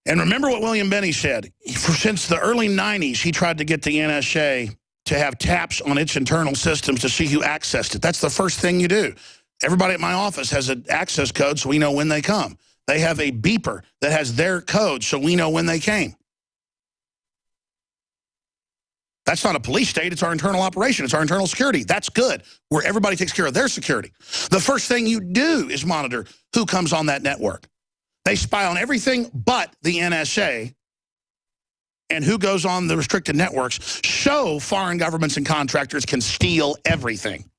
And remember what William Benny said. Since the early 90s, he tried to get the NSA to have taps on its internal systems to see who accessed it. That's the first thing you do. Everybody at my office has an access code so we know when they come. They have a beeper that has their code so we know when they came. That's not a police state. It's our internal operation. It's our internal security. That's good, where everybody takes care of their security. The first thing you do is monitor who comes on that network. They spy on everything but the NSA and who goes on the restricted networks, so foreign governments and contractors can steal everything.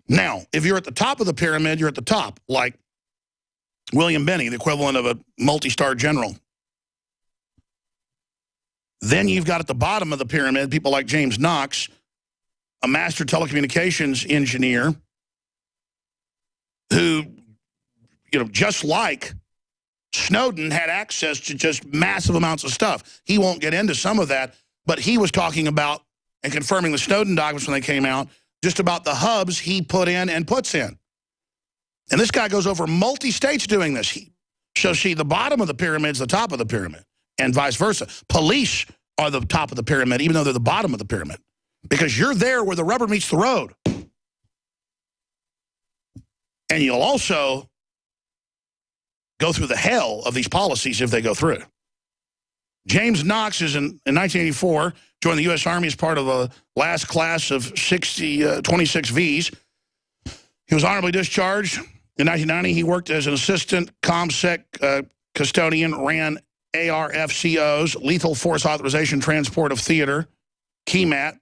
Now, if you're at the top of the pyramid, you're at the top, like William Benny, the equivalent of a multi-star general. Then you've got at the bottom of the pyramid people like James Knox, a master telecommunications engineer who, just like Snowden, had access to just massive amounts of stuff. He won't get into some of that, but he was talking about and confirming the Snowden documents when they came out, just about the hubs he put in and puts in. And this guy goes over multi-states doing this. So see, the bottom of the pyramid is the top of the pyramid, and vice versa. Police are the top of the pyramid, even though they're the bottom of the pyramid, because you're there where the rubber meets the road. And you'll also go through the hell of these policies if they go through. James Knox is in 1984, joined the U.S. Army as part of the last class of 26 Vs. He was honorably discharged. In 1990, he worked as an assistant ComSec custodian, ran ARFCOs, Lethal Force Authorization Transport of Theater, KEMAT,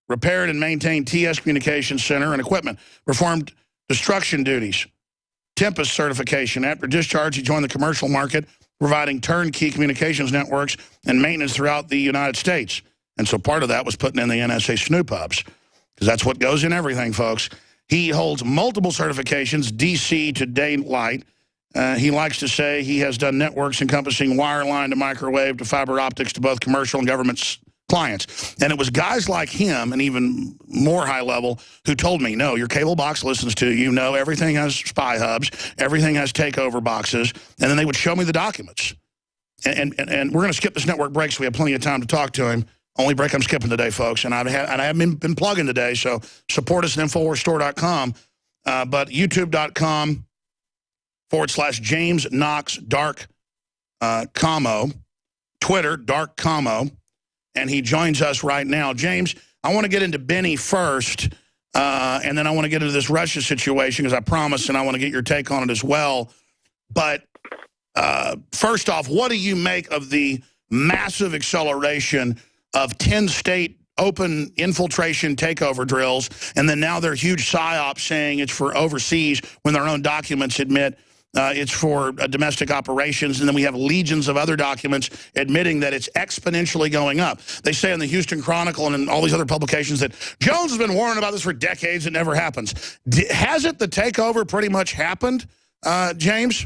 repaired and maintained TS Communications Center and equipment, performed destruction duties, Tempest certification. After discharge, he joined the commercial market, providing turnkey communications networks and maintenance throughout the United States. And so part of that was putting in the NSA snoop hubs, because that's what goes in everything, folks. He holds multiple certifications, DC to daylight. He likes to say he has done networks encompassing wireline to microwave to fiber optics to both commercial and government clients. And it was guys like him, and even more high level, who told me, no, your cable box listens to you. No, everything has spy hubs. Everything has takeover boxes. And then they would show me the documents. And we're going to skip this network break so we have plenty of time to talk to him. Only break I'm skipping today, folks. And I haven't been plugging today, so support us at InfoWarsStore.com. But YouTube.com/James Knox Dark Commo, Twitter, Dark Commo. And he joins us right now. James, I want to get into Benny first, and then I want to get into this Russia situation, because I promised, and I want to get your take on it as well. But first off, what do you make of the massive acceleration of 10-state open infiltration takeover drills, and then now they're huge psyops saying it's for overseas when their own documents admit it's for domestic operations, and then we have legions of other documents admitting that it's exponentially going up. They say in the Houston Chronicle and in all these other publications that Jones has been warning about this for decades. It never happens. Hasn't the takeover pretty much happened, James?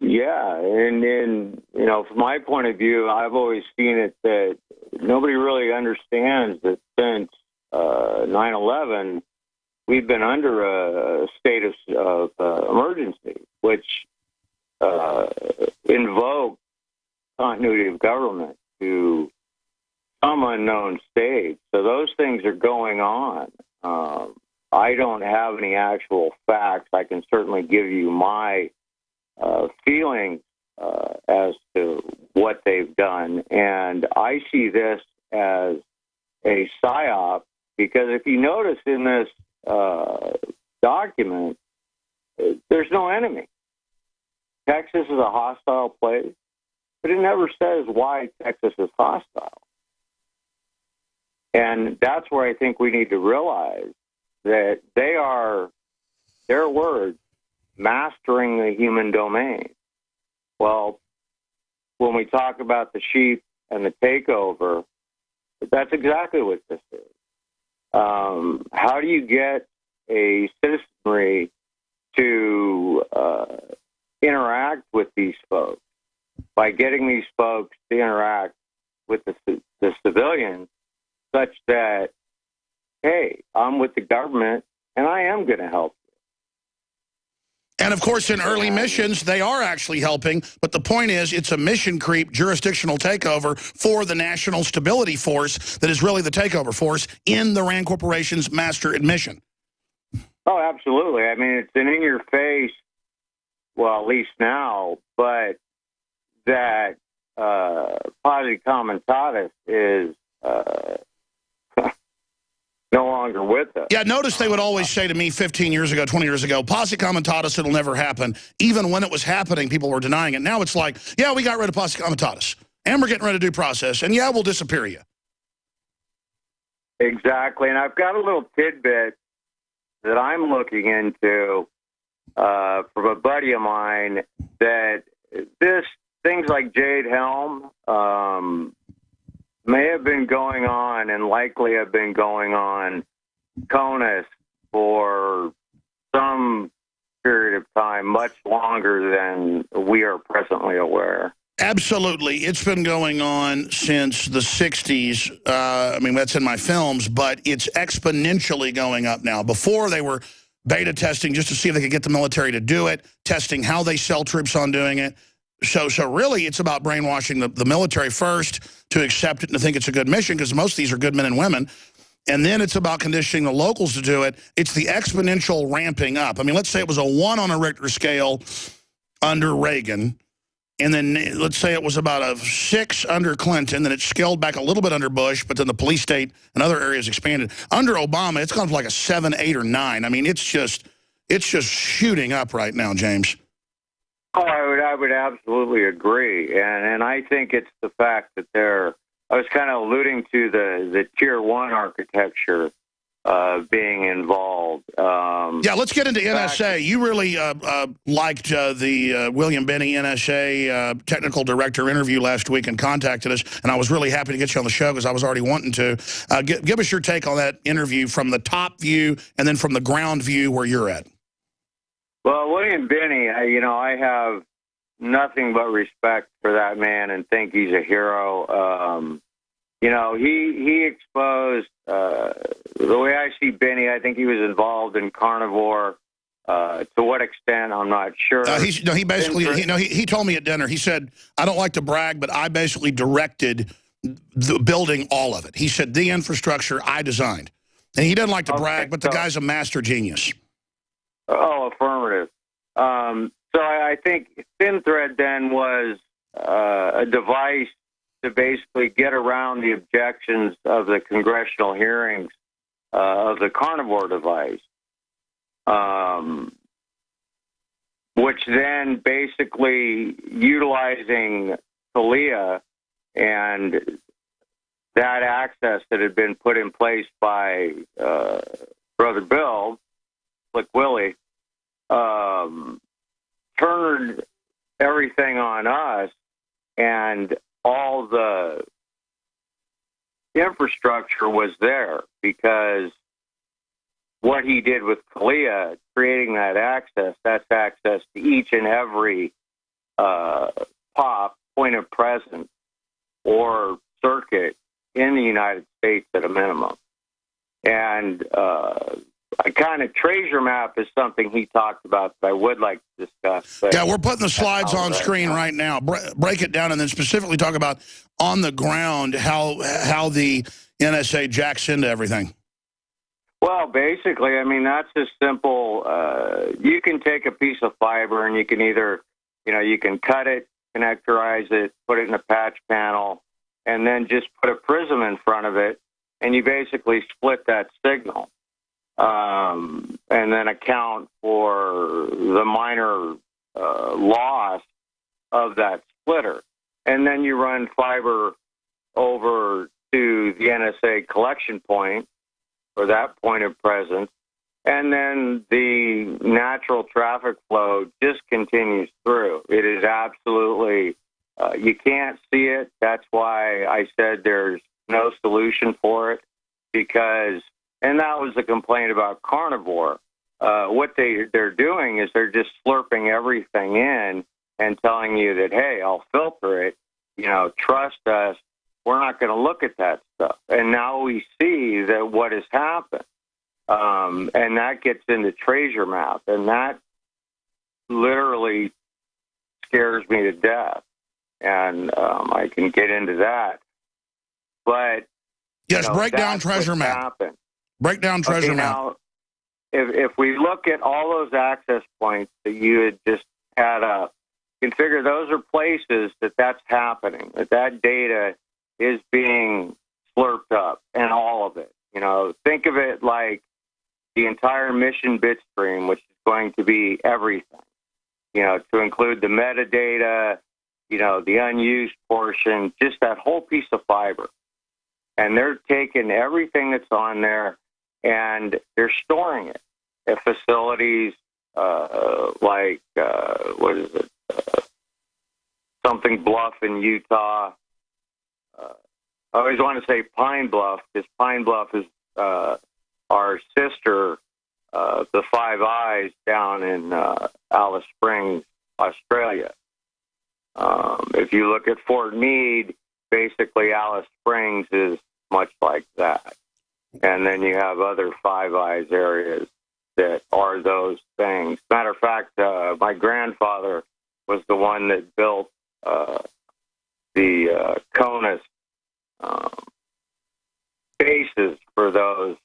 Yeah, and from my point of view, I've always seen it that nobody really understands that since 9/11, we've been under a state of emergency, which invoked continuity of government to some unknown stage. So those things are going on. I don't have any actual facts. I can certainly give you my feelings as to what they've done. And I see this as a psyop, because if you notice in this document, there's no enemy. Texas is a hostile place, but it never says why Texas is hostile. And that's where I think we need to realize that they are, their words, mastering the human domain. Well, when we talk about the sheep and the takeover, that's exactly what this is. How do you get a citizenry to interact with these folks? By getting these folks to interact with the civilians such that, hey, I'm with the government and I am going to help. And, of course, in early missions, they are actually helping. But the point is, it's a mission creep, jurisdictional takeover for the National Stability Force that is really the takeover force in the RAND Corporation's master admission. Oh, absolutely. I mean, it's an in-your-face, well, at least now, but that Posse Comitatus is no longer with us. Yeah, notice they would always say to me 15 years ago, 20 years ago, Posse Comitatus, it'll never happen. Even when it was happening, people were denying it. Now it's like, yeah, we got rid of Posse Comitatus, and we're getting rid of due process, and yeah, we'll disappear you. Exactly, and I've got a little tidbit that I'm looking into from a buddy of mine that things like Jade Helm may have been going on and likely have been going on CONUS for some period of time, much longer than we are presently aware. Absolutely. It's been going on since the 60s. I mean, that's in my films, but it's exponentially going up now. Before, they were beta testing just to see if they could get the military to do it, testing how they sell troops on doing it. So really, it's about brainwashing the military first to accept it and to think it's a good mission, because most of these are good men and women. And then it's about conditioning the locals to do it. It's the exponential ramping up. I mean, let's say it was a 1 on a Richter scale under Reagan, and then let's say it was about a 6 under Clinton, then it scaled back a little bit under Bush, but then the police state and other areas expanded. Under Obama, it's gone to like a 7, 8, or 9. I mean, it's just shooting up right now, James. Oh, I would absolutely agree, and I think it's the fact that I was kind of alluding to the Tier 1 architecture being involved. Yeah, let's get into NSA. You really liked the William Binney NSA technical director interview last week and contacted us, and I was really happy to get you on the show because I was already wanting to. Give us your take on that interview from the top view and then from the ground view where you're at. Well, William Binney, I have nothing but respect for that man and think he's a hero. He exposed, the way I see Binney, I think he was involved in Carnivore. To what extent, I'm not sure. He told me at dinner, he said, I don't like to brag, but I basically directed the building all of it. He said, the infrastructure I designed. And he doesn't like to brag, but the guy's a master genius. Oh, affirmative. So I think Thin Thread then was a device to basically get around the objections of the congressional hearings of the Carnivore device, which then basically utilizing CALEA and that access that had been put in place by Brother Bill, Slick Willie, turned everything on us, and all the infrastructure was there because what he did with CALEA, creating that access, that's access to each and every POP, point of presence, or circuit in the United States at a minimum. And a kind of treasure map is something he talked about that I would like to discuss. Yeah, we're putting the slides on screen right now. Break it down and then specifically talk about on the ground how the NSA jacks into everything. Well, basically, I mean, that's as simple. You can take a piece of fiber and you can either, you can cut it, connectorize it, put it in a patch panel, and then just put a prism in front of it, and you basically split that signal. And then account for the minor loss of that splitter. And then you run fiber over to the NSA collection point, or that point of presence, and then the natural traffic flow just continues through. It is absolutely, you can't see it. That's why I said there's no solution for it, because, and that was the complaint about Carnivore. What they're doing is they're just slurping everything in and telling you that, hey, I'll filter it, trust us, we're not going to look at that stuff. And now we see that what has happened. And that gets into treasure map. And that literally scares me to death. And I can get into that. But yes, break down treasure map. Happened. Break down treasure map. Now, if we look at all those access points that you had just had up, you can figure those are places that's happening, that data is being slurped up, and all of it. Think of it like the entire mission bit stream, which is going to be everything, to include the metadata, the unused portion, just that whole piece of fiber. And they're taking everything that's on there and they're storing it at facilities like, what is it? Something Bluff in Utah. I always want to say Pine Bluff, because Pine Bluff is our sister, the Five Eyes, down in Alice Springs, Australia. If you look at Fort Meade, basically Alice Springs is much like that. And then you have other Five Eyes areas that are those things. Matter of fact, my grandfather was the one that built the CONUS bases for those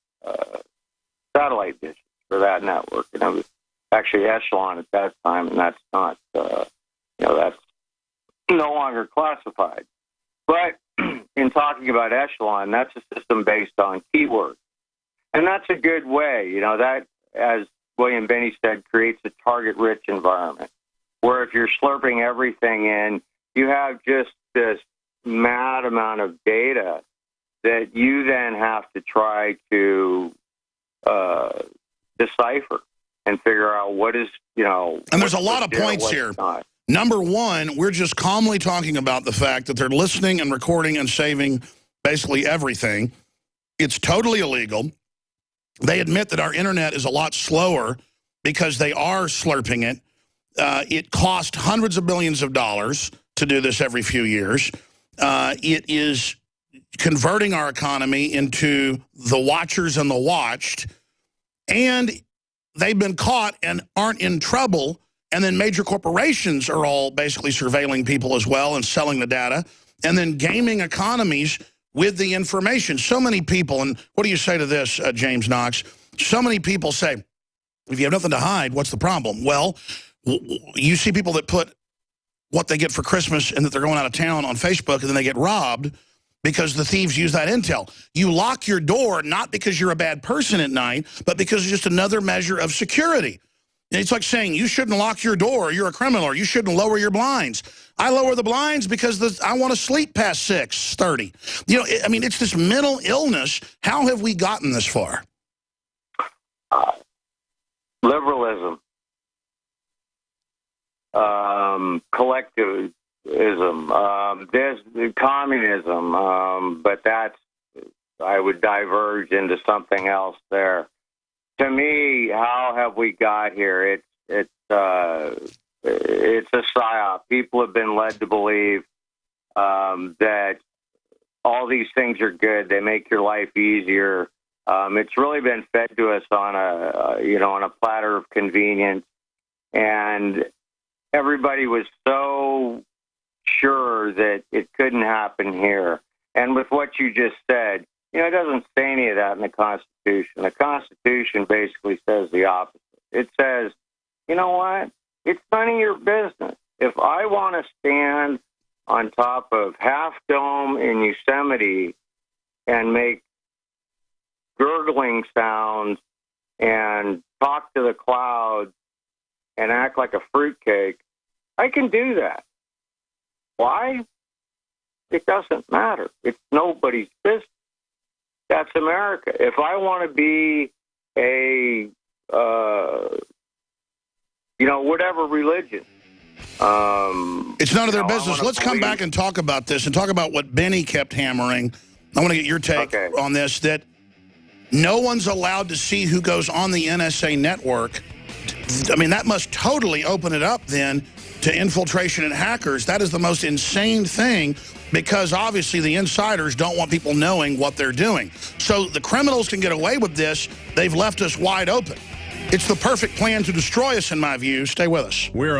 satellite dishes for that network. And it was actually Echelon at that time, and that's not, that's no longer classified. But in talking about Echelon, that's a system based on keywords. And that's a good way, that, as William Binney said, creates a target-rich environment, where if you're slurping everything in, you have just this mad amount of data that you then have to try to decipher and figure out what is, And there's a lot of points here. Number one, we're just calmly talking about the fact that they're listening and recording and saving basically everything. It's totally illegal. They admit that our internet is a lot slower because they are slurping it. It costs hundreds of billions of dollars to do this every few years. It is converting our economy into the watchers and the watched. And they've been caught and aren't in trouble. And then major corporations are all basically surveilling people as well and selling the data. And then gaming economies with the information. So many people, and what do you say to this, James Knox? So many people say, if you have nothing to hide, what's the problem? Well, you see people that put what they get for Christmas and that they're going out of town on Facebook, and then they get robbed because the thieves use that intel. You lock your door not because you're a bad person at night, but because it's just another measure of security. And it's like saying you shouldn't lock your door, or you're a criminal, or you shouldn't lower your blinds. I lower the blinds because I want to sleep past 6:30. It's this mental illness. How have we gotten this far? Liberalism, collectivism, there's communism, but I would diverge into something else there. To me, how have we got here? It's a psyop. People have been led to believe that all these things are good. They make your life easier. It's really been fed to us on a platter of convenience, and everybody was so sure that it couldn't happen here. And with what you just said, it doesn't say any of that in the Constitution. The Constitution basically says the opposite. It says, you know what? It's none of your business. If I want to stand on top of Half Dome in Yosemite and make gurgling sounds and talk to the clouds and act like a fruitcake, I can do that. Why? It doesn't matter. It's nobody's business. That's America. If I want to be a, whatever religion, it's none of their business. Let's come back and talk about this and talk about what Benny kept hammering. I want to get your take on this, that no one's allowed to see who goes on the NSA network. That must totally open it up then to infiltration and hackers. That is the most insane thing, because obviously the insiders don't want people knowing what they're doing. So the criminals can get away with this. They've left us wide open. It's the perfect plan to destroy us, in my view. Stay with us. We're